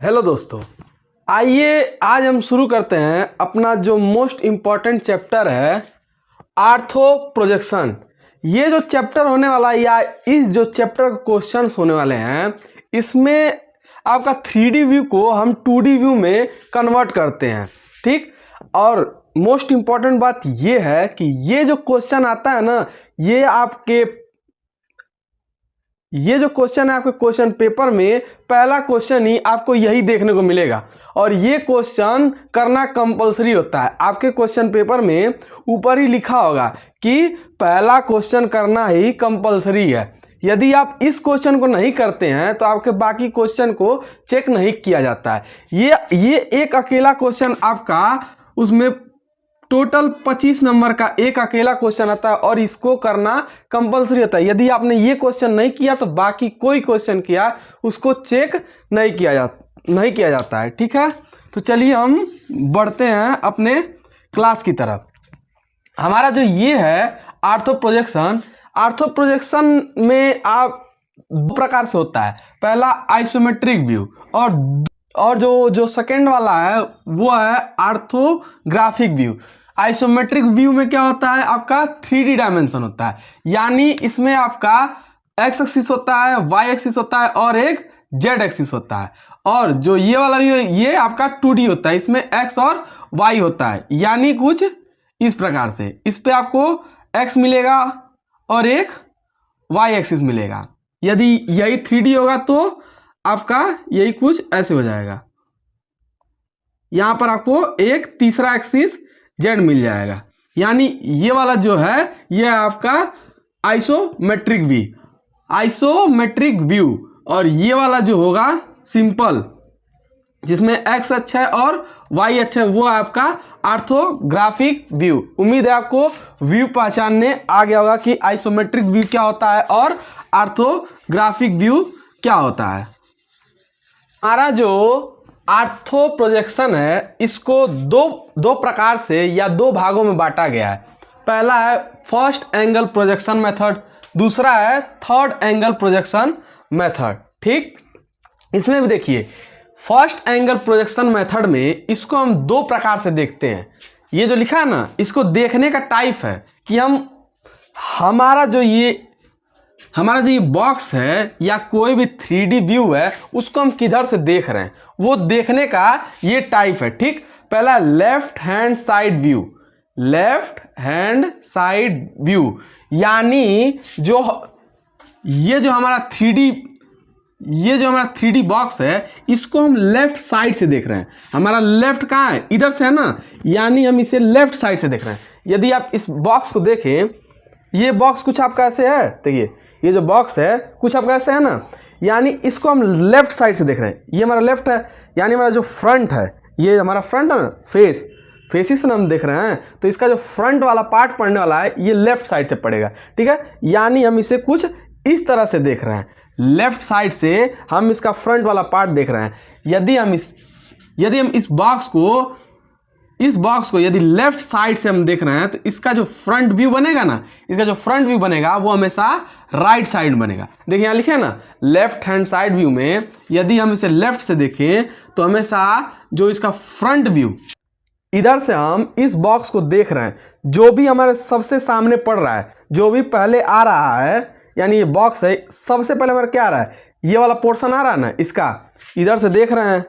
Hello दोस्तों, आइए आज हम शुरू करते हैं अपना जो मोस्ट इम्पॉर्टेंट चैप्टर है आर्थो प्रोजेक्शन। ये जो चैप्टर होने वाला है या इस जो चैप्टर के क्वेश्चंस होने वाले हैं, इसमें आपका 3D व्यू को हम 2D व्यू में कन्वर्ट करते हैं। ठीक, और मोस्ट इम्पॉर्टेंट बात ये है कि ये जो क्वेश्चन आता है ना, ये जो क्वेश्चन है आपके क्वेश्चन पेपर में पहला क्वेश्चन ही आपको यही देखने को मिलेगा और ये क्वेश्चन करना कंपलसरी होता है। आपके क्वेश्चन पेपर में ऊपर ही लिखा होगा कि पहला क्वेश्चन करना ही कंपलसरी है। यदि आप इस क्वेश्चन को नहीं करते हैं तो आपके बाकी क्वेश्चन को चेक नहीं किया जाता है। ये एक अकेला क्वेश्चन आपका, उसमें टोटल 25 नंबर का एक अकेला क्वेश्चन आता है और इसको करना कंपलसरी होता है। यदि आपने ये क्वेश्चन नहीं किया तो बाकी कोई क्वेश्चन किया उसको चेक नहीं किया जाता है। ठीक है, तो चलिए हम बढ़ते हैं अपने क्लास की तरफ। हमारा जो ये है आर्थो प्रोजेक्शन में आप दो प्रकार से होता है। पहला आइसोमेट्रिक व्यू और जो सेकेंड वाला है वो है आर्थोग्राफिक व्यू। आइसोमेट्रिक व्यू में क्या होता है, आपका 3D डायमेंशन होता है, यानी इसमें आपका एक्स एक्सिस होता है, वाई एक्सिस होता है और एक जेड एक्सिस होता है। और जो ये वाला व्यू है ये आपका 2D होता है, इसमें एक्स और वाई होता है, यानी कुछ इस प्रकार से। इस पे आपको एक्स मिलेगा और एक वाई एक्सिस मिलेगा। यदि यही 3D होगा तो आपका यही कुछ ऐसे हो जाएगा। यहां पर आपको एक तीसरा एक्सिस जेड मिल जाएगा, यानी ये वाला जो है ये आपका आइसोमेट्रिक व्यू। और ये वाला जो होगा सिंपल, जिसमें एक्स अक्ष है और वाई अक्ष है, वो आपका आर्थोग्राफिक व्यू। उम्मीद है आपको व्यू पहचानने आ गया होगा कि आइसोमेट्रिक व्यू क्या होता है और आर्थोग्राफिक व्यू क्या होता है। हमारा जो आर्थो प्रोजेक्शन है इसको दो प्रकार से या दो भागों में बांटा गया है। पहला है फर्स्ट एंगल प्रोजेक्शन मेथड, दूसरा है थर्ड एंगल प्रोजेक्शन मेथड। ठीक, इसमें भी देखिए फर्स्ट एंगल प्रोजेक्शन मेथड में इसको हम दो प्रकार से देखते हैं। ये जो लिखा है ना, इसको देखने का टाइप है कि हमारा जो ये बॉक्स है या कोई भी 3D व्यू है उसको हम किधर से देख रहे हैं, वो देखने का ये टाइप है। ठीक, पहला लेफ्ट हैंड साइड व्यू, यानी ये जो हमारा 3D बॉक्स है इसको हम लेफ्ट साइड से देख रहे हैं। हमारा लेफ्ट कहाँ है, इधर से है ना, यानी हम इसे लेफ्ट साइड से देख रहे हैं। यदि आप इस बॉक्स को देखें, ये बॉक्स कुछ आपका ऐसे है, देखिए ये जो बॉक्स है कुछ आपका ऐसे है ना, यानी इसको हम लेफ्ट साइड से देख रहे हैं। ये हमारा लेफ्ट है, यानी हमारा जो फ्रंट है, ये हमारा फ्रंट है ना, फेसिस से हम देख रहे हैं, तो इसका जो फ्रंट वाला पार्ट पड़ने वाला है ये लेफ्ट साइड से पड़ेगा। ठीक है, यानी हम इसे कुछ इस तरह से देख रहे हैं, लेफ्ट साइड से हम इसका फ्रंट वाला पार्ट देख रहे हैं। यदि हम इस बॉक्स को यदि लेफ्ट साइड से हम देख रहे हैं तो इसका जो फ्रंट व्यू बनेगा ना, वो हमेशा राइट साइड बनेगा। देखिए यहाँ लिखे है ना, लेफ्ट हैंड साइड व्यू में यदि हम इसे लेफ्ट से देखें तो हमेशा जो इसका फ्रंट व्यू, इधर से हम इस बॉक्स को देख रहे हैं, जो भी हमारे सबसे सामने पड़ रहा है, जो भी पहले आ रहा है, यानी ये बॉक्स है, सबसे पहले हमारा क्या आ रहा है, ये वाला पोर्शन आ रहा है ना, इसका इधर से देख रहे हैं,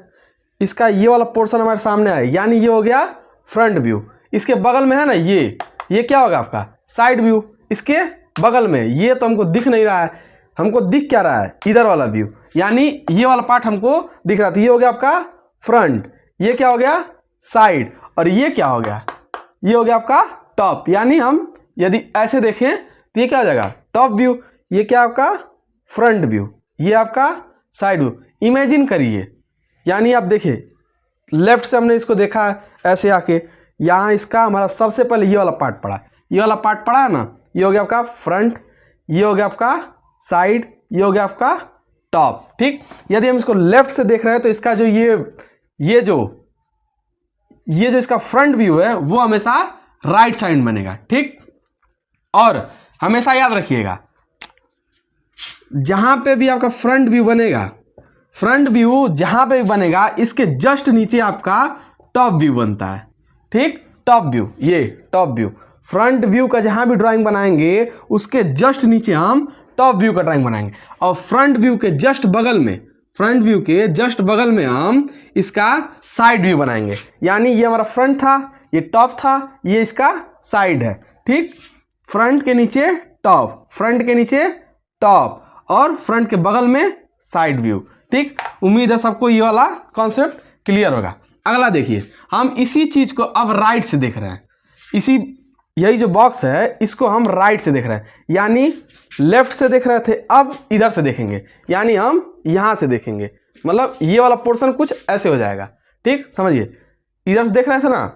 इसका ये वाला पोर्शन हमारे सामने है, यानी ये हो गया फ्रंट व्यू। इसके बगल में है ना ये क्या होगा आपका साइड व्यू। इसके बगल में ये तो हमको दिख नहीं रहा है, हमको दिख क्या रहा है, इधर वाला व्यू, यानी ये वाला पार्ट हमको दिख रहा था, ये हो गया आपका फ्रंट, ये क्या हो गया साइड, और ये क्या हो गया, ये हो गया आपका टॉप। यानी हम यदि ऐसे देखें तो ये क्या हो जाएगा टॉप व्यू, ये क्या आपका फ्रंट व्यू, ये आपका साइड व्यू। इमेजिन करिए, यानी आप देखिए लेफ्ट से हमने इसको देखा है ऐसे आके, यहाँ इसका हमारा सबसे पहले ये वाला पार्ट पड़ा है ना, ये हो गया आपका फ्रंट, ये हो गया आपका साइड, ये हो गया आपका टॉप। ठीक, यदि हम इसको लेफ्ट से देख रहे हैं तो इसका जो ये जो इसका फ्रंट व्यू है वो हमेशा राइट साइड बनेगा। ठीक, और हमेशा याद रखिएगा जहां पे भी आपका फ्रंट व्यू बनेगा फ्रंट व्यू जहां पे बनेगा इसके जस्ट नीचे आपका टॉप व्यू बनता है। ठीक, टॉप व्यू, ये टॉप व्यू, फ्रंट व्यू का जहां भी ड्राइंग बनाएंगे उसके जस्ट नीचे हम टॉप व्यू का ड्राइंग बनाएंगे। और फ्रंट व्यू के जस्ट बगल में, फ्रंट व्यू के जस्ट बगल में हम इसका साइड व्यू बनाएंगे। यानी ये हमारा फ्रंट था, ये टॉप था, ये इसका साइड है। ठीक, फ्रंट के नीचे टॉप, फ्रंट के नीचे टॉप और फ्रंट के बगल में साइड व्यू। ठीक, उम्मीद है सबको ये वाला कॉन्सेप्ट क्लियर होगा। अगला देखिए, हम इसी चीज को अब राइट से देख रहे हैं। यही जो बॉक्स है इसको हम राइट से देख रहे हैं, यानी लेफ्ट से देख रहे थे, अब इधर से देखेंगे, यानी हम यहां से देखेंगे। मतलब ये वाला पोर्शन कुछ ऐसे हो जाएगा। ठीक, समझिए, इधर से देख रहे थे ना,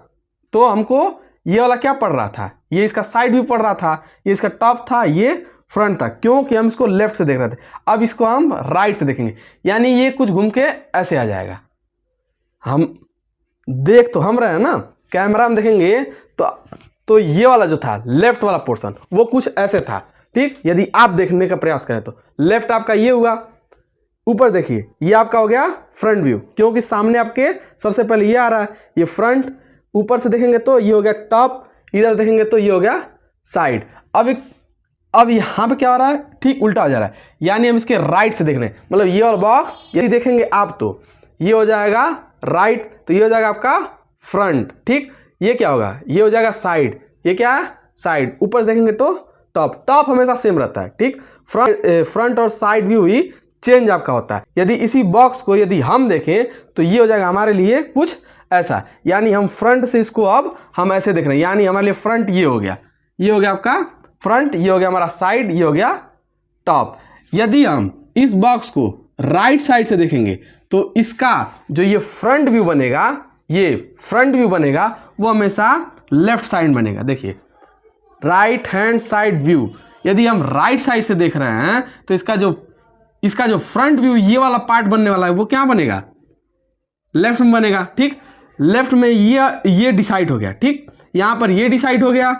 तो हमको ये वाला क्या पड़ रहा था, ये इसका साइड व्यू पड़ रहा था, ये इसका टॉप था, ये फ्रंट था, क्योंकि हम इसको लेफ्ट से देख रहे थे। अब इसको हम राइट से देखेंगे, यानी ये कुछ घूम के ऐसे आ जाएगा। हम देख तो हम रहे हैं ना, कैमरा में देखेंगे तो ये वाला जो था लेफ्ट वाला पोर्शन वो कुछ ऐसे था। ठीक, यदि आप देखने का प्रयास करें तो लेफ्ट आपका ये हुआ, ऊपर देखिए ये आपका हो गया फ्रंट व्यू, क्योंकि सामने आपके सबसे पहले ये आ रहा है, ये फ्रंट, ऊपर से देखेंगे तो ये हो गया टॉप, इधर देखेंगे तो ये हो गया साइड। अब यहाँ पे क्या हो रहा है, ठीक उल्टा हो जा रहा है, यानी हम इसके राइट से देख रहे हैं। मतलब ये वाला बॉक्स यदि देखेंगे आप तो ये हो जाएगा राइट, तो ये हो जाएगा आपका फ्रंट। ठीक, ये क्या होगा, ये हो जाएगा साइड, ये क्या है साइड, ऊपर से देखेंगे तो टॉप। टॉप हमेशा सेम रहता है। ठीक, फ्रंट और साइड व्यू ही चेंज आपका होता है। यदि इसी बॉक्स को यदि हम देखें तो ये हो जाएगा हमारे लिए कुछ ऐसा, यानी हम फ्रंट से इसको अब हम ऐसे देख रहे हैं, यानी हमारे लिए फ्रंट ये हो गया, ये हो गया आपका फ्रंट, ये हो गया हमारा साइड, ये हो गया टॉप। यदि हम इस बॉक्स को राइट साइड से देखेंगे तो इसका जो ये फ्रंट व्यू बनेगा, ये फ्रंट व्यू बनेगा वो हमेशा लेफ्ट साइड बनेगा। देखिए, राइट हैंड साइड व्यू, यदि हम राइट साइड से देख रहे हैं तो इसका जो फ्रंट व्यू ये वाला पार्ट बनने वाला है वो क्या बनेगा, लेफ्ट में बनेगा। ठीक, लेफ्ट में ये डिसाइड हो गया। ठीक, यहां पर ये डिसाइड हो गया,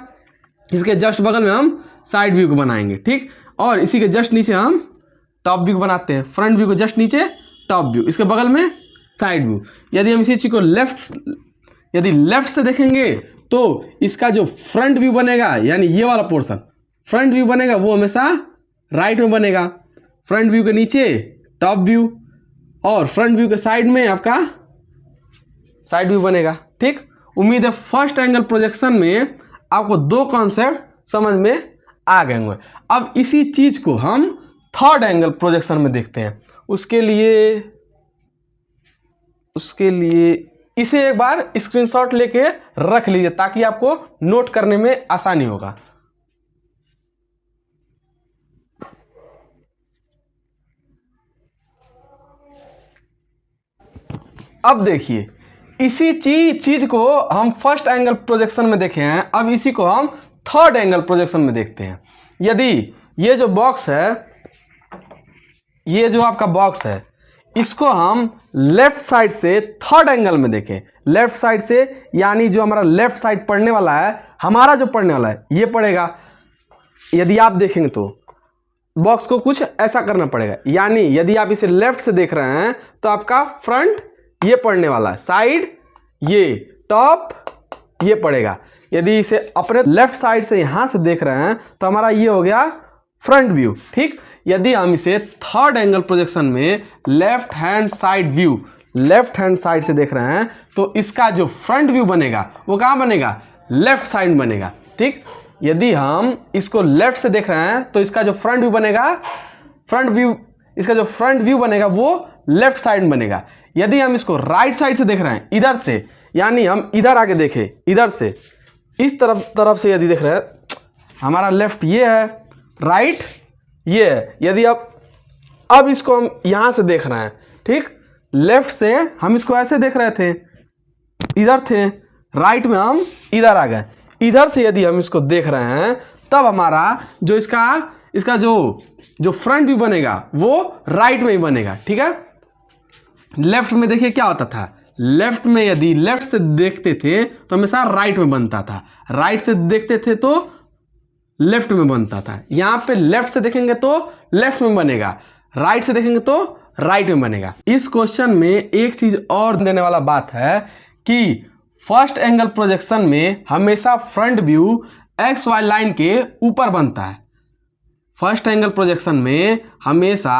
इसके जस्ट बगल में हम साइड व्यू को बनाएंगे। ठीक, और इसी के जस्ट नीचे हम टॉप व्यू बनाते हैं, फ्रंट व्यू को जस्ट नीचे टॉप व्यू, इसके बगल में साइड व्यू। यदि हम इसी चीज को लेफ्ट से देखेंगे तो इसका जो फ्रंट व्यू बनेगा, यानी ये वाला पोर्शन फ्रंट व्यू बनेगा वो हमेशा राइट में बनेगा, फ्रंट व्यू के नीचे टॉप व्यू और फ्रंट व्यू के साइड में आपका साइड व्यू बनेगा। ठीक, उम्मीद है फर्स्ट एंगल प्रोजेक्शन में आपको दो कॉन्सेप्ट समझ में आ गए होंगे। अब इसी चीज को हम थर्ड एंगल प्रोजेक्शन में देखते हैं। उसके लिए इसे एक बार स्क्रीनशॉट लेके रख लीजिए ताकि आपको नोट करने में आसानी होगा। अब देखिए, इसी चीज को हम फर्स्ट एंगल प्रोजेक्शन में देखे हैं, अब इसी को हम थर्ड एंगल प्रोजेक्शन में देखते हैं। यदि ये जो बॉक्स है, ये जो आपका बॉक्स है, इसको हम लेफ्ट साइड से थर्ड एंगल में देखें, लेफ्ट साइड से, यानी जो हमारा लेफ्ट साइड पढ़ने वाला है, हमारा जो पढ़ने वाला है ये पड़ेगा। यदि आप देखेंगे तो बॉक्स को कुछ ऐसा करना पड़ेगा, यानी यदि आप इसे लेफ्ट से देख रहे हैं तो आपका फ्रंट ये पढ़ने वाला है, साइड ये, टॉप ये पड़ेगा। यदि इसे अपने लेफ्ट साइड से यहां से देख रहे हैं तो हमारा ये हो गया फ्रंट व्यू। ठीक, यदि हम इसे थर्ड एंगल प्रोजेक्शन में left hand side view, left hand side से देख रहे हैं तो इसका जो फ्रंट व्यू बनेगा वो कहां बनेगा, लेफ्ट साइड बनेगा। ठीक, यदि हम इसको लेफ्ट से देख रहे हैं तो इसका जो फ्रंट व्यू बनेगा, इसका जो फ्रंट व्यू बनेगा वो लेफ्ट साइड बनेगा। यदि हम इसको राइट साइड से देख रहे हैं, इधर से, यानी हम इधर आके देखें, इधर से इस तरफ से यदि देख रहे हैं, हमारा लेफ्ट ये है, राइट ये है। यदि अब इसको हम यहां से देख रहे हैं, ठीक, लेफ्ट से हम इसको ऐसे देख रहे थे, इधर थे, राइट में हम इधर आ गए। इधर से यदि हम इसको देख रहे हैं तब हमारा जो इसका जो फ्रंट व्यू बनेगा वो राइट में ही बनेगा। ठीक है, लेफ्ट में देखिए क्या होता था, लेफ्ट में यदि लेफ्ट से देखते थे तो हमेशा राइट में बनता था, राइट से देखते थे तो लेफ्ट में बनता था। यहां पे लेफ्ट से देखेंगे तो लेफ्ट में बनेगा, राइट से देखेंगे तो राइट में बनेगा। इस क्वेश्चन में एक चीज और देने वाला बात है कि फर्स्ट एंगल प्रोजेक्शन में हमेशा front view X Y line के ऊपर बनता है। फर्स्ट एंगल प्रोजेक्शन में हमेशा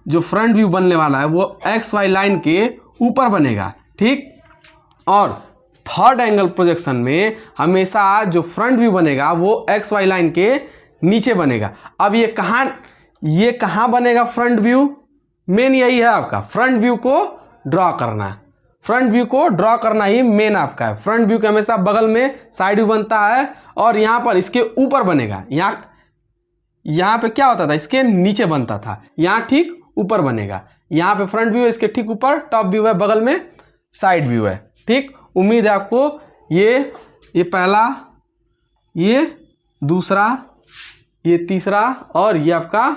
जो फ्रंट व्यू बनने वाला है वो एक्स वाई लाइन के ऊपर बनेगा, ठीक। और थर्ड एंगल प्रोजेक्शन में हमेशा जो फ्रंट व्यू बनेगा वो एक्स वाई लाइन के नीचे बनेगा। अब ये कहाँ बनेगा फ्रंट व्यू? मेन यही है आपका, फ्रंट व्यू को ड्रॉ करना। फ्रंट व्यू को ड्रॉ करना ही मेन आपका है। फ्रंट व्यू के हमेशा बगल में साइड व्यू बनता है और यहाँ पर इसके ऊपर बनेगा। यहाँ पे क्या होता था, इसके नीचे बनता था, यहाँ ठीक ऊपर बनेगा। यहाँ पे फ्रंट व्यू है, इसके ठीक ऊपर टॉप व्यू है, बगल में साइड व्यू है, ठीक। उम्मीद है आपको ये पहला, ये दूसरा, ये तीसरा और ये आपका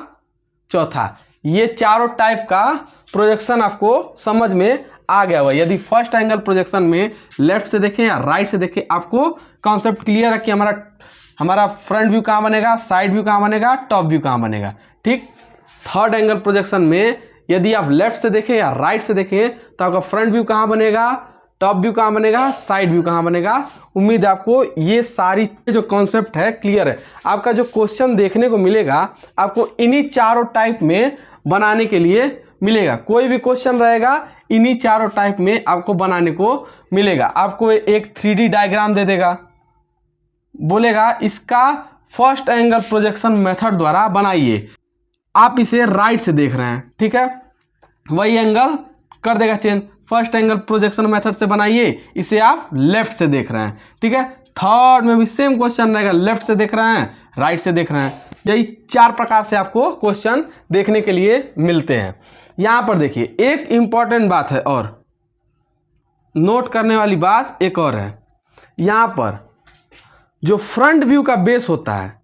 चौथा, ये चारों टाइप का प्रोजेक्शन आपको समझ में आ गया हुआ। यदि फर्स्ट एंगल प्रोजेक्शन में लेफ्ट से देखें या राइट से देखें, आपको कॉन्सेप्ट क्लियर है कि हमारा फ्रंट व्यू कहाँ बनेगा, साइड व्यू कहाँ बनेगा, टॉप व्यू कहाँ बनेगा, ठीक। थर्ड एंगल प्रोजेक्शन में यदि आप लेफ्ट से देखें या राइट से देखें तो आपका फ्रंट व्यू कहाँ बनेगा, टॉप व्यू कहाँ बनेगा, साइड व्यू कहाँ बनेगा। उम्मीद है आपको ये सारी जो कॉन्सेप्ट है क्लियर है। आपका जो क्वेश्चन देखने को मिलेगा आपको इन्हीं चारों टाइप में बनाने के लिए मिलेगा। कोई भी क्वेश्चन रहेगा इन्हीं चारों टाइप में आपको बनाने को मिलेगा। आपको एक 3D डायग्राम दे देगा, बोलेगा इसका फर्स्ट एंगल प्रोजेक्शन मेथड द्वारा बनाइए। आप इसे राइट से देख रहे हैं, ठीक है, वही एंगल कर देगा change. First angle projection method से बनाइए, इसे आप लेफ्ट से देख रहे हैं, ठीक है। थर्ड में भी सेम क्वेश्चन रहेगा, लेफ्ट से देख रहे हैं, राइट से देख रहे हैं। यही 4 प्रकार से आपको क्वेश्चन देखने के लिए मिलते हैं। यहां पर देखिए एक इंपॉर्टेंट बात है और नोट करने वाली बात एक और है। यहां पर जो फ्रंट व्यू का बेस होता है,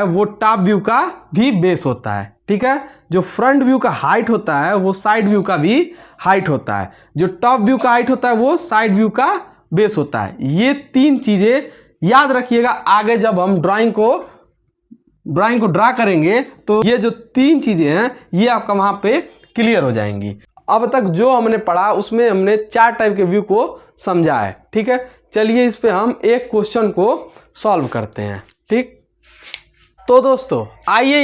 वो टॉप व्यू का भी बेस होता है, ठीक है। जो फ्रंट व्यू का हाइट होता है वो साइड व्यू का भी हाइट होता है। जो टॉप व्यू का हाइट होता है वो साइड व्यू का बेस होता है। ये 3 चीजें याद रखिएगा। आगे जब हम ड्राइंग को ड्रा करेंगे तो ये जो 3 चीजें हैं ये आपका वहां पे क्लियर हो जाएंगी। अब तक जो हमने पढ़ा उसमें हमने 4 टाइप के व्यू को समझा है, ठीक है। चलिए इस पे हम एक क्वेश्चन को सॉल्व करते हैं, ठीक। तो दोस्तों आइए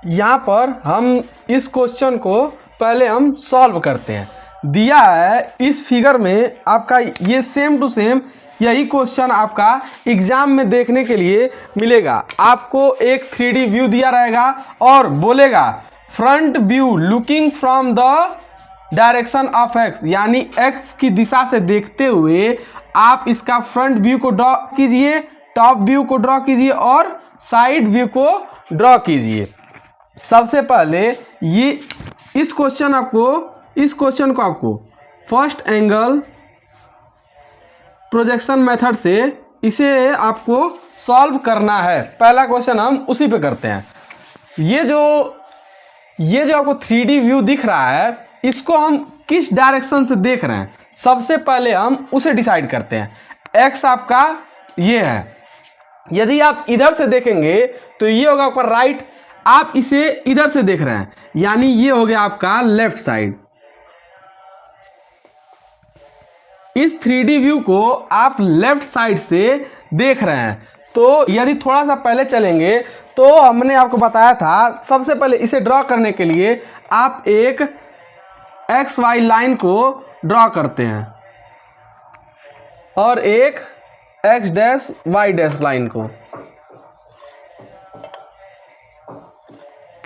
यहाँ पर हम इस क्वेश्चन को पहले हम सॉल्व करते हैं। दिया है इस फिगर में आपका ये सेम टू सेम यही क्वेश्चन आपका एग्जाम में देखने के लिए मिलेगा। आपको एक 3D व्यू दिया रहेगा और बोलेगा front view looking from the direction of x, यानी एक्स की दिशा से देखते हुए आप इसका फ्रंट व्यू को ड्रॉ कीजिए, टॉप व्यू को ड्रॉ कीजिए और साइड व्यू को ड्रॉ कीजिए। सबसे पहले इस क्वेश्चन को आपको फर्स्ट एंगल प्रोजेक्शन मेथड से इसे आपको सॉल्व करना है। पहला क्वेश्चन हम उसी पे करते हैं। ये जो आपको 3D व्यू दिख रहा है इसको हम किस डायरेक्शन से देख रहे हैं, सबसे पहले हम उसे डिसाइड करते हैं। एक्स आपका ये है, यदि आप इधर से देखेंगे तो ये होगा आपका राइट। आप इसे इधर से देख रहे हैं यानी ये हो गया आपका लेफ्ट साइड। इस 3D व्यू को आप लेफ्ट साइड से देख रहे हैं। तो यदि थोड़ा सा पहले चलेंगे तो हमने आपको बताया था सबसे पहले इसे ड्रॉ करने के लिए आप एक एक्स वाई लाइन को ड्रॉ करते हैं और एक X dash Y dash line को।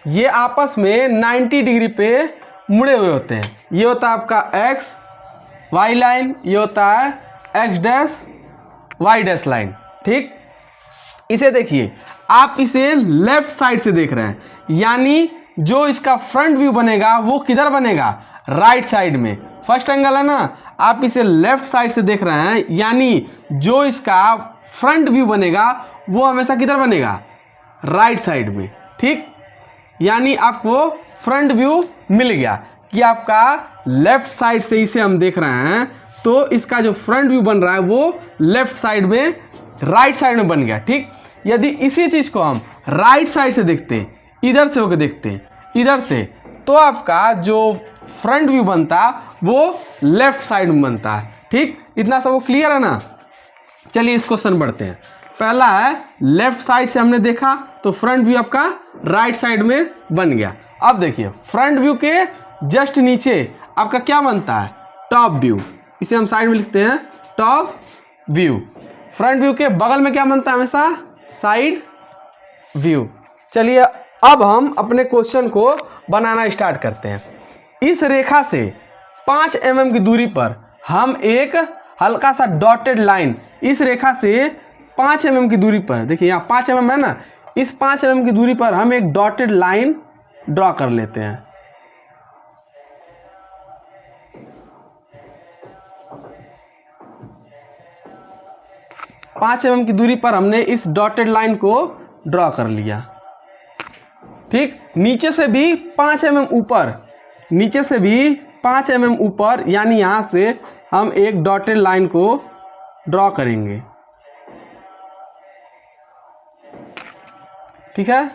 ये आपस में 90 डिग्री पे मुड़े हुए होते हैं। ये होता है आपका एक्स वाई लाइन, ये होता है X dash Y dash line, ठीक। इसे देखिए आप इसे लेफ्ट साइड से देख रहे हैं यानी जो इसका फ्रंट व्यू बनेगा वो किधर बनेगा, राइट साइड में। फर्स्ट एंगल है ना, आप इसे लेफ्ट साइड से देख रहे हैं यानी जो इसका फ्रंट व्यू बनेगा वो हमेशा किधर बनेगा, राइट साइड में, ठीक। यानी आपको फ्रंट व्यू मिल गया कि आपका लेफ्ट साइड से इसे हम देख रहे हैं तो इसका जो फ्रंट व्यू बन रहा है वो लेफ्ट साइड में, राइट साइड में बन गया, ठीक। यदि इसी चीज को हम राइट साइड से देखते हैं, इधर से होकर देखते हैं, इधर से, तो आपका जो फ्रंट व्यू बनता वो लेफ्ट साइड में बनता है। ठीक, इतना सब वो क्लियर है ना। चलिए इस क्वेश्चन बढ़ते हैं। पहला है लेफ्ट साइड से हमने देखा तो फ्रंट व्यू आपका राइट साइड में बन गया। अब देखिए फ्रंट व्यू के जस्ट नीचे आपका क्या बनता है, टॉप व्यू। इसे हम साइड में लिखते हैं टॉप व्यू। फ्रंट व्यू के बगल में क्या बनता है हमेशा, साइड व्यू। चलिए अब हम अपने क्वेश्चन को बनाना स्टार्ट करते हैं। इस रेखा से 5 mm की दूरी पर हम एक हल्का सा डॉटेड लाइन, इस रेखा से 5 mm की दूरी पर, देखिए यहाँ 5 mm है ना, इस 5 mm की दूरी पर हम एक डॉटेड लाइन ड्रॉ कर लेते हैं। पाँच mm की दूरी पर हमने इस डॉटेड लाइन को ड्रॉ कर लिया। ठीक, नीचे से भी 5 mm ऊपर, नीचे से भी 5 mm ऊपर, यानी यहाँ से हम एक डॉटेड लाइन को ड्रॉ करेंगे। ठीक है,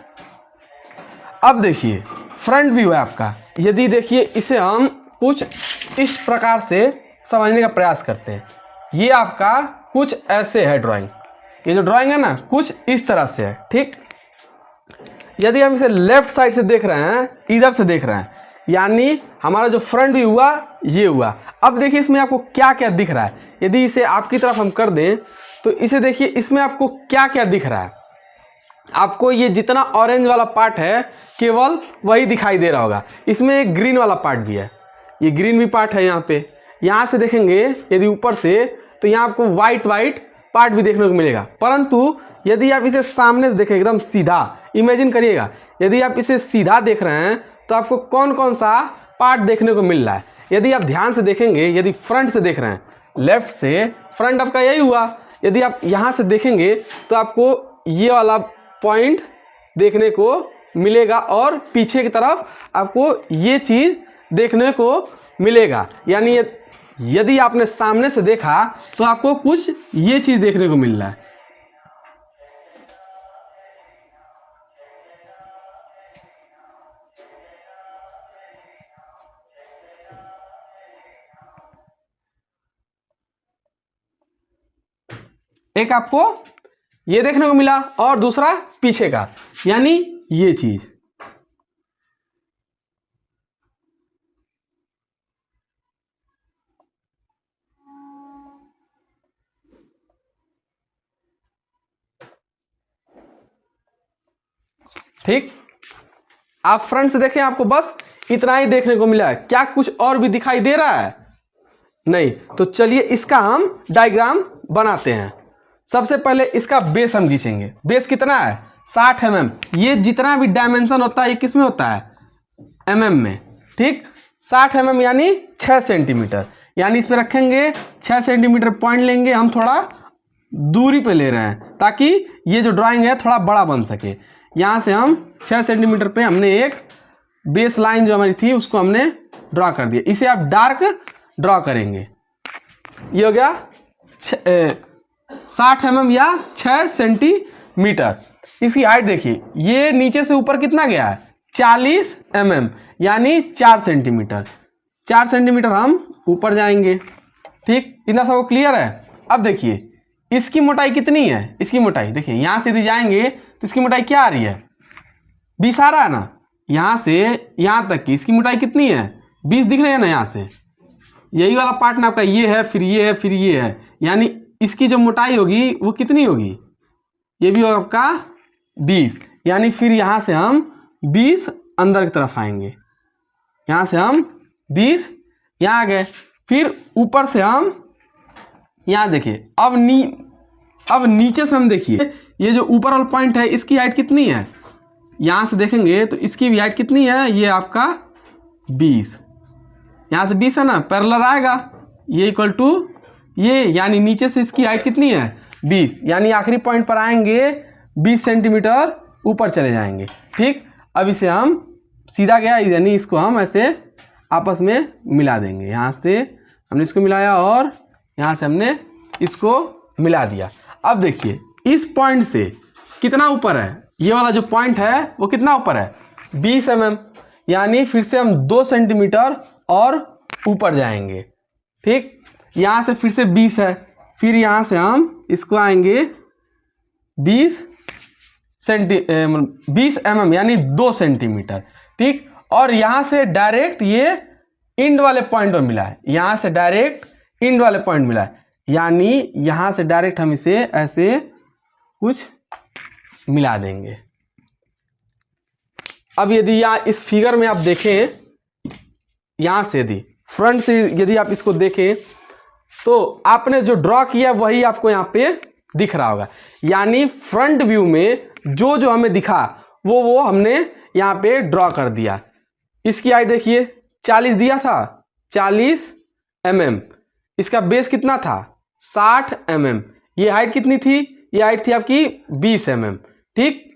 अब देखिए फ्रंट व्यू है आपका। यदि देखिए इसे हम कुछ इस प्रकार से समझने का प्रयास करते हैं। ये आपका कुछ ऐसे है ड्राइंग, ये जो ड्राइंग है ना कुछ इस तरह से है। ठीक, यदि हम इसे लेफ्ट साइड से देख रहे हैं, इधर से देख रहे हैं, यानी हमारा जो फ्रंट व्यू हुआ ये हुआ। अब देखिए इसमें आपको क्या क्या दिख रहा है। यदि इसे आपकी तरफ हम कर दें तो इसे देखिए, इसमें आपको क्या क्या दिख रहा है। आपको ये जितना ऑरेंज वाला पार्ट है केवल वही दिखाई दे रहा होगा। इसमें एक ग्रीन वाला पार्ट भी है, ये ग्रीन भी पार्ट है यहाँ पे। यहाँ से देखेंगे यदि ऊपर से तो यहाँ आपको वाइट पार्ट भी देखने को मिलेगा। परंतु यदि आप इसे सामने से देखें एकदम सीधा, इमेजिन करिएगा, यदि आप इसे सीधा देख रहे हैं तो आपको कौन कौन सा पार्ट देखने को मिल रहा है। यदि आप ध्यान से देखेंगे, यदि फ्रंट से देख रहे हैं, लेफ्ट से फ्रंट आपका यही हुआ। यदि आप यहाँ से देखेंगे तो आपको ये वाला पॉइंट देखने को मिलेगा और पीछे की तरफ आपको ये चीज़ देखने को मिलेगा। यानी यदि आपने सामने से देखा तो आपको कुछ ये चीज़ देखने को मिल रहा है। एक आपको ये देखने को मिला और दूसरा पीछे का, यानी ये चीज। ठीक, आप फ्रंट से देखें आपको बस इतना ही देखने को मिला है। क्या कुछ और भी दिखाई दे रहा है? नहीं। तो चलिए इसका हम डायग्राम बनाते हैं। सबसे पहले इसका बेस हम खींचेंगे। बेस कितना है? 60 mm। ये जितना भी डायमेंशन होता है ये किस में होता है? mm में। ठीक, 60 mm यानी 6 सेंटीमीटर। यानी इस पे रखेंगे 6 सेंटीमीटर पॉइंट लेंगे। हम थोड़ा दूरी पे ले रहे हैं ताकि ये जो ड्राइंग है थोड़ा बड़ा बन सके। यहाँ से हम 6 सेंटीमीटर पे हमने एक बेस लाइन जो हमारी थी उसको हमने ड्रॉ कर दिया। इसे आप डार्क ड्रॉ करेंगे। ये हो गया 60 mm या 6 सेंटीमीटर। इसकी हाइट देखिए, ये नीचे से ऊपर कितना गया है? 40 mm यानी 4 सेंटीमीटर। 4 सेंटीमीटर हम ऊपर जाएंगे। ठीक, इतना सब क्लियर है। अब देखिए इसकी मोटाई कितनी है? इसकी मोटाई देखिए, यहाँ से यदि जाएंगे तो इसकी मोटाई क्या आ रही है? 20 आ रहा है ना। यहाँ से यहाँ तक की इसकी मोटाई कितनी है? 20 दिख रही है ना। यहाँ से यही वाला पार्ट ना आपका ये है, फिर ये है, फिर ये है। यानी इसकी जो मोटाई होगी वो कितनी होगी? ये भी होगा आपका 20। यानी फिर यहाँ से हम 20 अंदर की तरफ आएंगे। यहाँ से हम 20 यहाँ आ गए। फिर ऊपर से हम यहाँ देखिए, अब नीचे से हम देखिए, ये जो ऊपर वाला पॉइंट है इसकी हाइट कितनी है? यहाँ से देखेंगे तो इसकी भी हाइट कितनी है? ये आपका 20। यहाँ से 20 है ना, पैरेलल आएगा, ये इक्वल टू ये, यानी नीचे से इसकी हाइट कितनी है? 20। यानी आखिरी पॉइंट पर आएंगे 20 सेंटीमीटर ऊपर चले जाएंगे। ठीक, अब इसे हम सीधा गया, यानी इसको हम ऐसे आपस में मिला देंगे। यहाँ से हमने इसको मिलाया और यहाँ से हमने इसको मिला दिया। अब देखिए इस पॉइंट से कितना ऊपर है? ये वाला जो पॉइंट है वो कितना ऊपर है? 20 mm। यानी फिर से हम 2 सेंटीमीटर और ऊपर जाएंगे। ठीक, यहाँ से फिर से 20 है, फिर यहाँ से हम इसको आएंगे 20 mm यानी 2 सेंटीमीटर। ठीक, और यहाँ से डायरेक्ट ये इंड वाले पॉइंट पर मिला है, यहाँ से डायरेक्ट इंड वाले पॉइंट मिला है, यानी यहाँ से डायरेक्ट हम इसे ऐसे कुछ मिला देंगे। अब यदि यहाँ इस फिगर में आप देखें, यहाँ से यदि फ्रंट से यदि आप इसको देखें तो आपने जो ड्रॉ किया वही आपको यहाँ पे दिख रहा होगा। यानी फ्रंट व्यू में जो जो हमें दिखा वो हमने यहाँ पे ड्रॉ कर दिया। इसकी हाइट देखिए 40 दिया था, 40 mm। इसका बेस कितना था 60 mm। ये हाइट कितनी थी, ये हाइट थी आपकी 20 mm। ठीक,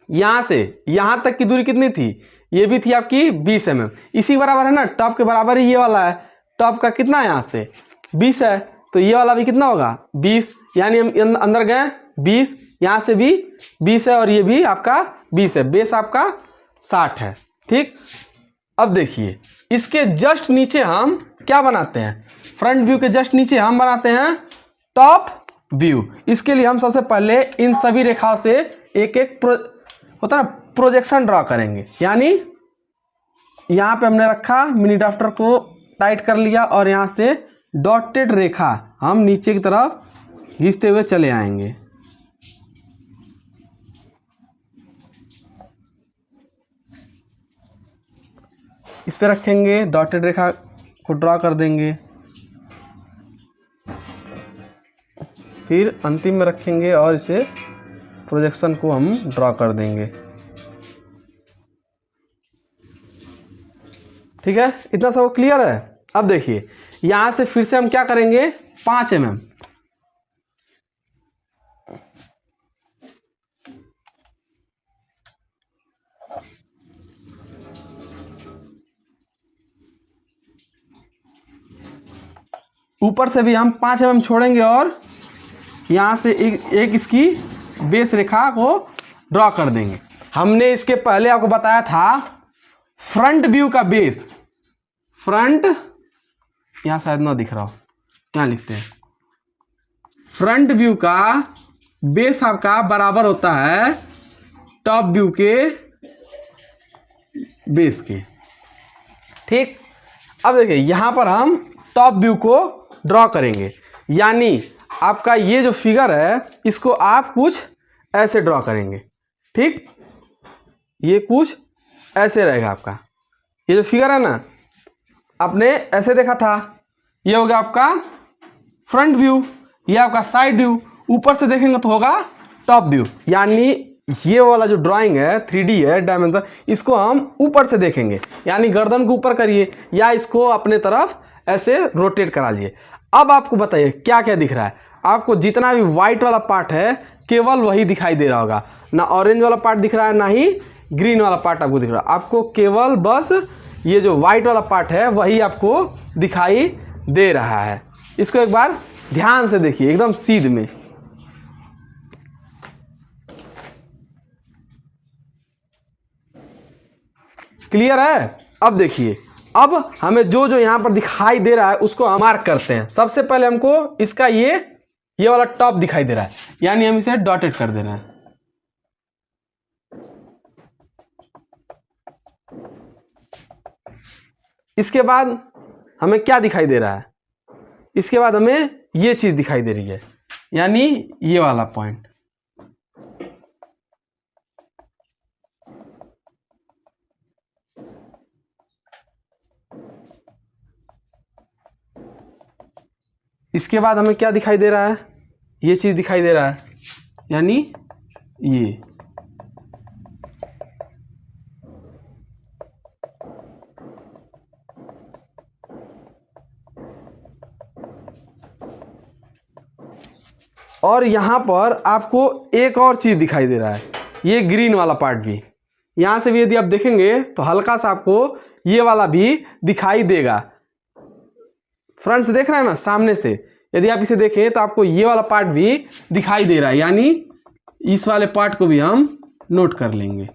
यहाँ से यहाँ तक की दूरी कितनी थी, ये भी थी आपकी 20 mm। इसी बराबर है ना, टॉप के बराबर ही ये वाला है। टॉप का कितना है यहाँ से 20 है, तो ये वाला भी कितना होगा 20, यानी हम अंदर गए 20, यहाँ से भी 20 है और ये भी आपका 20 है, बेस आपका 60 है। ठीक, अब देखिए इसके जस्ट नीचे हम क्या बनाते हैं, फ्रंट व्यू के जस्ट नीचे हम बनाते हैं टॉप व्यू। इसके लिए हम सबसे पहले इन सभी रेखाओं से एक एक होता है ना प्रोजेक्शन ड्रॉ करेंगे। यानी यहाँ पे हमने रखा, मिनी ड्राफ्टर को टाइट कर लिया और यहाँ से डॉटेड रेखा हम नीचे की तरफ खींचते हुए चले आएंगे। इस पे रखेंगे, डॉटेड रेखा को ड्रॉ कर देंगे, फिर अंतिम में रखेंगे और इसे प्रोजेक्शन को हम ड्रॉ कर देंगे। ठीक है, इतना सब क्लियर है। अब देखिए यहाँ से फिर से हम क्या करेंगे 5 mm। ऊपर से भी हम 5 mm छोड़ेंगे और यहाँ से एक इसकी बेस रेखा को ड्रॉ कर देंगे। हमने इसके पहले आपको बताया था फ्रंट व्यू का बेस, फ्रंट, यहाँ शायद ना दिख रहा हो, यहाँ लिखते हैं, फ्रंट व्यू का बेस आपका बराबर होता है टॉप व्यू के बेस के। ठीक, अब देखिए यहाँ पर हम टॉप व्यू को ड्रॉ करेंगे। यानी आपका ये जो फिगर है इसको आप कुछ ऐसे ड्रॉ करेंगे। ठीक, ये कुछ ऐसे रहेगा आपका। ये जो फिगर है ना, आपने ऐसे देखा था, ये होगा आपका फ्रंट व्यू, ये आपका साइड व्यू। ऊपर से देखेंगे तो होगा टॉप व्यू। यानी ये वाला जो ड्राइंग है 3D है डायमेंशन, इसको हम ऊपर से देखेंगे। यानी गर्दन को ऊपर करिए या इसको अपने तरफ ऐसे रोटेट करा लिए। अब आपको बताइए क्या क्या दिख रहा है। आपको जितना भी वाइट वाला पार्ट है केवल वही दिखाई दे रहा होगा, ना ऑरेंज वाला पार्ट दिख रहा है ना ही ग्रीन वाला पार्ट आपको दिख रहा है। आपको केवल बस ये जो वाइट वाला पार्ट है वही आपको दिखाई दे रहा है। इसको एक बार ध्यान से देखिए एकदम सीध में। क्लियर है। अब देखिए, अब हमें जो जो यहां पर दिखाई दे रहा है उसको हम मार्क करते हैं। सबसे पहले हमको इसका ये वाला टॉप दिखाई दे रहा है, यानी हम इसे डॉटेड कर दे रहे हैं। इसके बाद हमें क्या दिखाई दे रहा है, इसके बाद हमें ये चीज दिखाई दे रही है, यानी ये वाला पॉइंट। इसके बाद हमें क्या दिखाई दे रहा है, ये चीज दिखाई दे रहा है, यानी ये। और यहां पर आपको एक और चीज दिखाई दे रहा है, ये ग्रीन वाला पार्ट भी। यहां से भी यदि आप देखेंगे तो हल्का सा आपको ये वाला भी दिखाई देगा। फ्रंट से देख रहे हैं ना, सामने से यदि आप इसे देखें तो आपको ये वाला पार्ट भी दिखाई दे रहा है, यानी इस वाले पार्ट को भी हम नोट कर लेंगे।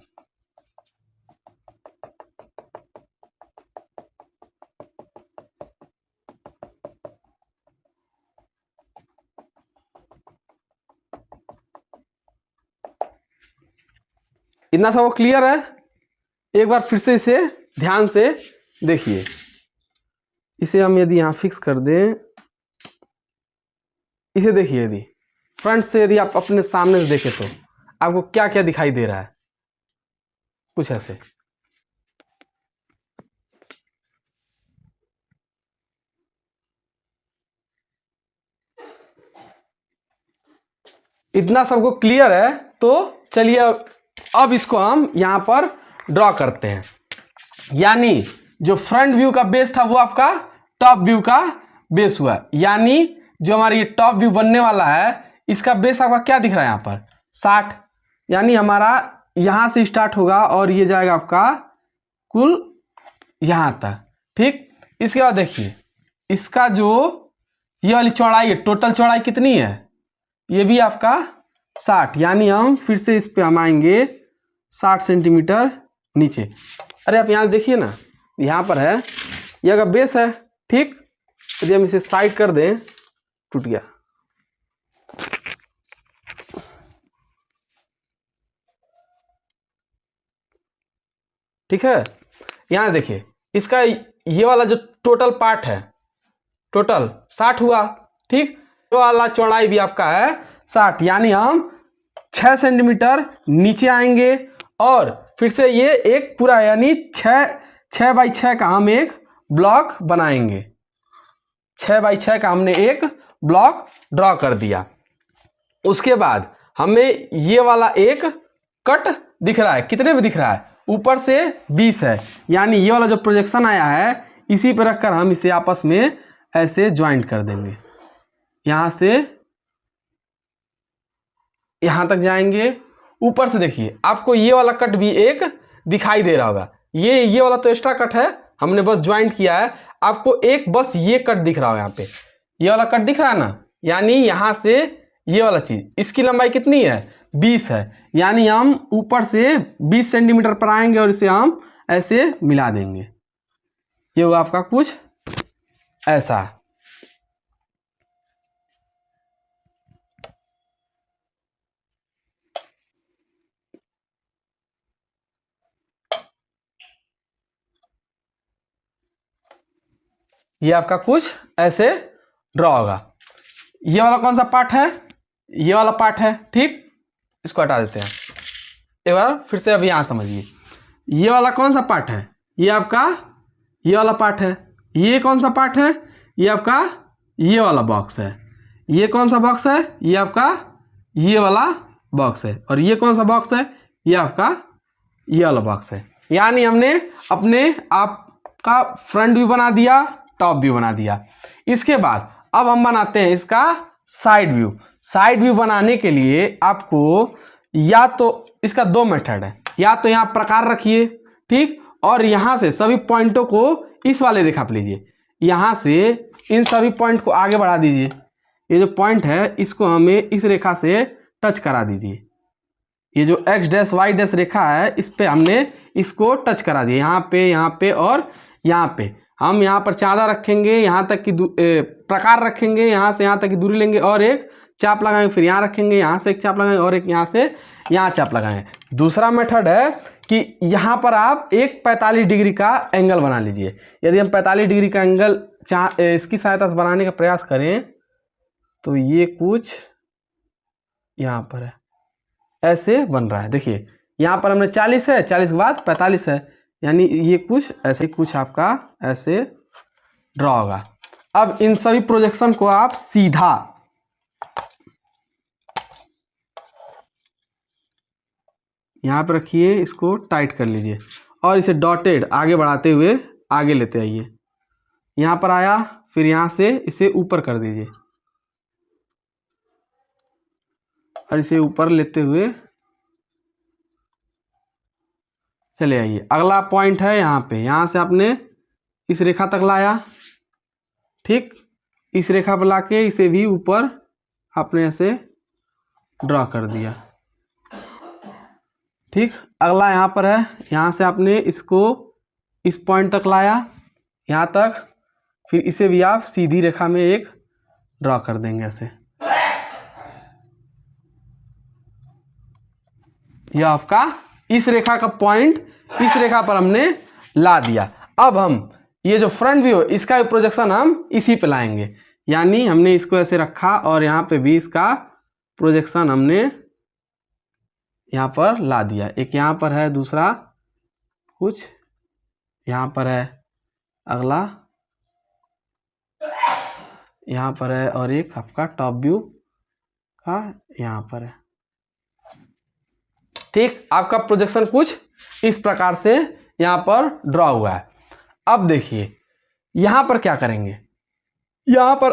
इतना सब क्लियर है? एक बार फिर से इसे ध्यान से देखिए। इसे हम यदि यहाँ फिक्स कर दें, इसे देखिए, यदि फ्रंट से यदि आप अपने सामने से देखें तो आपको क्या क्या दिखाई दे रहा है, कुछ ऐसे। इतना सबको क्लियर है? तो चलिए अब इसको हम यहां पर ड्रॉ करते हैं। यानी जो फ्रंट व्यू का बेस था वो आपका टॉप व्यू का बेस हुआ। यानी जो हमारा ये टॉप व्यू बनने वाला है इसका बेस आपका क्या दिख रहा है यहाँ पर 60। यानी हमारा यहां से स्टार्ट होगा और ये जाएगा आपका कुल यहां तक। ठीक, इसके बाद देखिए इसका जो ये वाली चौड़ाई है, टोटल चौड़ाई कितनी है, ये भी आपका 60। यानी हम फिर से इस पे हम आएंगे 60 सेंटीमीटर नीचे। अरे आप यहाँ देखिए ना, यहाँ पर है ये अगर बेस है। ठीक, यदि हम इसे साइड कर दें, टूट गया। ठीक है, यहाँ देखिए इसका ये वाला जो टोटल पार्ट है, टोटल 60 हुआ। ठीक, तो वाला चौड़ाई भी आपका है 60। यानी हम 6 सेंटीमीटर नीचे आएंगे और फिर से ये एक पूरा यानी 6 बाई 6 का हम एक ब्लॉक बनाएंगे। 6 बाई 6 का हमने एक ब्लॉक ड्रॉ कर दिया। उसके बाद हमें ये वाला एक कट दिख रहा है, कितने पे दिख रहा है, ऊपर से 20 है। यानी ये वाला जो प्रोजेक्शन आया है इसी पर रखकर हम इसे आपस में ऐसे ज्वाइंट कर देंगे। यहां से यहां तक जाएंगे। ऊपर से देखिए आपको ये वाला कट भी एक दिखाई दे रहा होगा। ये वाला तो एक्स्ट्रा कट है, हमने बस ज्वाइंट किया है। आपको एक बस ये कट दिख रहा होगा, यहाँ पे ये वाला कट दिख रहा है ना। यानी यहां से ये वाला चीज, इसकी लंबाई कितनी है, 20 है। यानी हम ऊपर से 20 सेंटीमीटर पर आएंगे और इसे हम ऐसे मिला देंगे। ये हुआ आपका कुछ ऐसा। ये आपका कुछ ऐसे ड्रॉ होगा। ये वाला कौन सा पार्ट है, ये वाला पार्ट है। ठीक, इसको हटा देते हैं। एक बार फिर से अभी यहां समझिए, ये वाला कौन सा पार्ट है, ये आपका ये वाला पार्ट है। ये कौन सा पार्ट है, ये आपका ये वाला बॉक्स है। ये कौन सा बॉक्स है, ये आपका ये वाला बॉक्स है। और ये कौन सा बॉक्स है, ये आपका ये वाला बॉक्स है। यानी हमने अपने आपका फ्रंट व्यू बना दिया, टॉप व्यू बना दिया। इसके बाद अब हम बनाते हैं इसका साइड व्यू। साइड व्यू बनाने के लिए आपको या तो इसका 2 मेथड है, या तो यहाँ प्रकार रखिए। ठीक, और यहाँ से सभी पॉइंटों को इस वाले रेखा पर लीजिए। यहाँ से इन सभी पॉइंट को आगे बढ़ा दीजिए। ये जो पॉइंट है इसको हमें इस रेखा से टच करा दीजिए। ये जो x डैश y डैश रेखा है इस पे हमने इसको टच करा दिया। यहाँ पे और यहाँ पे हम यहाँ पर चाँदा रखेंगे, यहाँ तक की प्रकार रखेंगे, यहाँ से यहाँ तक की दूरी लेंगे और एक चाप लगाएंगे। फिर यहाँ रखेंगे, यहाँ से एक चाप लगाएंगे और एक यहाँ से यहाँ चाप लगाएंगे। दूसरा मेथड है कि यहाँ पर आप एक 45 डिग्री का एंगल बना लीजिए। यदि हम 45 डिग्री का एंगल इसकी सहायता से बनाने का प्रयास करें तो ये कुछ यहाँ पर है, ऐसे बन रहा है। देखिए यहाँ पर हमने 40 है, 40 के बाद 45 है। यानी ये कुछ ऐसे कुछ आपका ऐसे ड्रॉ होगा। अब इन सभी प्रोजेक्शन को आप सीधा यहाँ पर रखिए, इसको टाइट कर लीजिए और इसे डॉटेड आगे बढ़ाते हुए आगे लेते आइए। यहाँ पर आया, फिर यहाँ से इसे ऊपर कर दीजिए और इसे ऊपर लेते हुए चले आइए। अगला पॉइंट है यहाँ पे, यहाँ से आपने इस रेखा तक लाया। ठीक, इस रेखा पर लाके इसे भी ऊपर आपने ऐसे ड्रॉ कर दिया। ठीक, अगला यहाँ पर है, यहाँ से आपने इसको इस पॉइंट तक लाया, यहाँ तक। फिर इसे भी आप सीधी रेखा में एक ड्रॉ कर देंगे ऐसे। यह आपका इस रेखा का पॉइंट इस रेखा पर हमने ला दिया। अब हम ये जो फ्रंट व्यू है इसका प्रोजेक्शन हम इसी पे लाएंगे, यानी हमने इसको ऐसे रखा और यहाँ पे भी इसका प्रोजेक्शन हमने यहाँ पर ला दिया। एक यहाँ पर है, दूसरा कुछ यहाँ पर है, अगला यहाँ पर है, और एक आपका टॉप व्यू का यहाँ पर है। ठीक, आपका प्रोजेक्शन कुछ इस प्रकार से यहाँ पर ड्रॉ हुआ है। अब देखिए यहाँ पर क्या करेंगे, यहाँ पर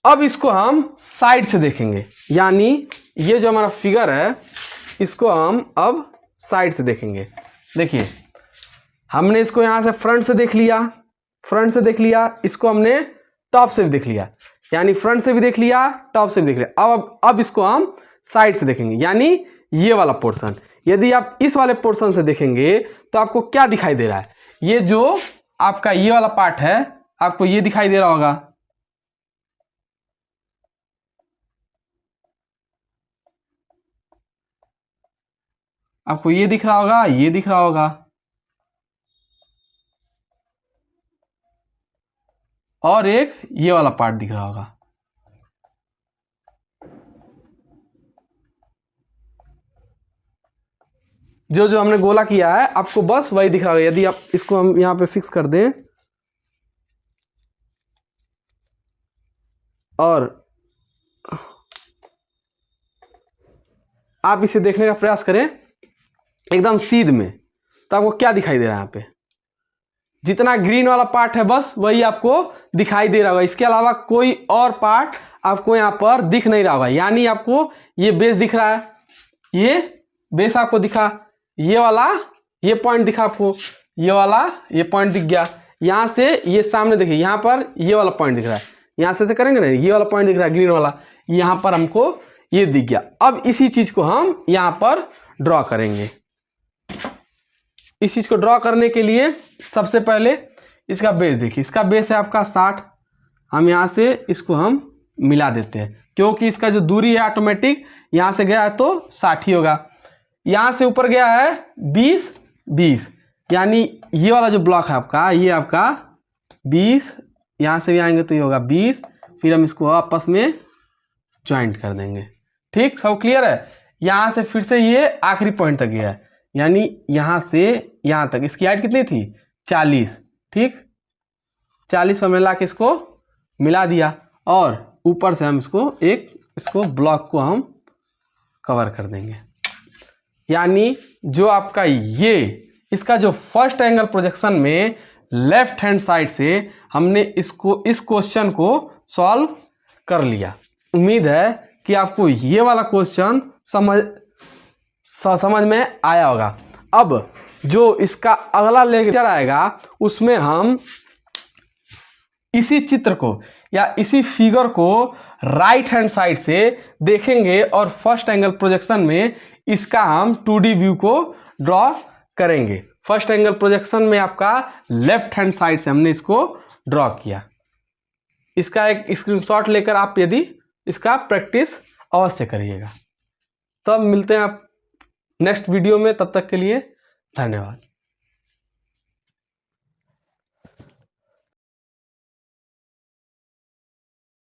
अब इसको हम साइड से देखेंगे, यानी ये जो हमारा फिगर है इसको हम अब साइड से देखेंगे। देखिए हमने इसको यहाँ से फ्रंट से देख लिया, इसको हमने टॉप से भी देख लिया, यानी फ्रंट से भी देख लिया, टॉप से भी देख लिया। अब इसको हम साइड से देखेंगे, यानी ये वाला पोर्शन। यदि आप इस वाले पोर्शन से देखेंगे तो आपको क्या दिखाई दे रहा है, ये जो आपका ये वाला पार्ट है आपको ये दिखाई दे रहा होगा, आपको ये दिख रहा होगा, ये दिख रहा होगा, और एक ये वाला पार्ट दिख रहा होगा। जो जो हमने गोला किया है आपको बस वही दिख रहा होगा। यदि आप इसको हम यहाँ पे फिक्स कर दें और आप इसे देखने का प्रयास करें एकदम सीध में, तो आपको क्या दिखाई दे रहा है, यहाँ पे जितना ग्रीन वाला पार्ट है बस वही आपको दिखाई दे रहा होगा। इसके अलावा कोई और पार्ट आपको यहाँ पर दिख नहीं रहा होगा, यानी आपको ये बेस दिख रहा है, ये बेस आपको दिखा, ये वाला ये पॉइंट दिखा आपको, ये वाला ये पॉइंट दिख गया। यहाँ से ये सामने देखिए यहाँ पर ये वाला पॉइंट दिख रहा है, यहाँ से करेंगे ना, ये वाला पॉइंट दिख रहा है ग्रीन वाला, यहाँ पर हमको ये दिख गया। अब इसी चीज को हम यहाँ पर ड्रॉ करेंगे। इस चीज को ड्रॉ करने के लिए सबसे पहले इसका बेस देखिए, इसका बेस है आपका 60। हम यहाँ से इसको हम मिला देते हैं, क्योंकि इसका जो दूरी है ऑटोमेटिक यहाँ से गया है तो 60 ही होगा। यहाँ से ऊपर गया है 20, यानी ये वाला जो ब्लॉक है आपका, ये आपका 20, यहाँ से भी आएंगे तो ये होगा 20। फिर हम इसको आपस में ज्वाइंट कर देंगे। ठीक, सब क्लियर है। यहाँ से फिर से ये आखिरी पॉइंट तक गया है, यानी यहाँ से यहाँ तक इसकी हाइट कितनी थी 40। ठीक, 40 पर मिला के इसको मिला दिया, और ऊपर से हम इसको ब्लॉक को हम कवर कर देंगे। यानी जो आपका ये इसका जो फर्स्ट एंगल प्रोजेक्शन में लेफ्ट हैंड साइड से हमने इस क्वेश्चन को सॉल्व कर लिया। उम्मीद है कि आपको ये वाला क्वेश्चन समझ में आया होगा। अब जो इसका अगला लेक्चर आएगा उसमें हम इसी चित्र को या इसी फिगर को राइट हैंड साइड से देखेंगे और फर्स्ट एंगल प्रोजेक्शन में इसका हम 2D व्यू को ड्रॉ करेंगे। फर्स्ट एंगल प्रोजेक्शन में आपका लेफ्ट हैंड साइड से हमने इसको ड्रॉ किया। इसका एक स्क्रीनशॉट लेकर आप यदि इसका प्रैक्टिस अवश्य करिएगा। तब मिलते हैं आप नेक्स्ट वीडियो में, तब तक के लिए धन्यवाद।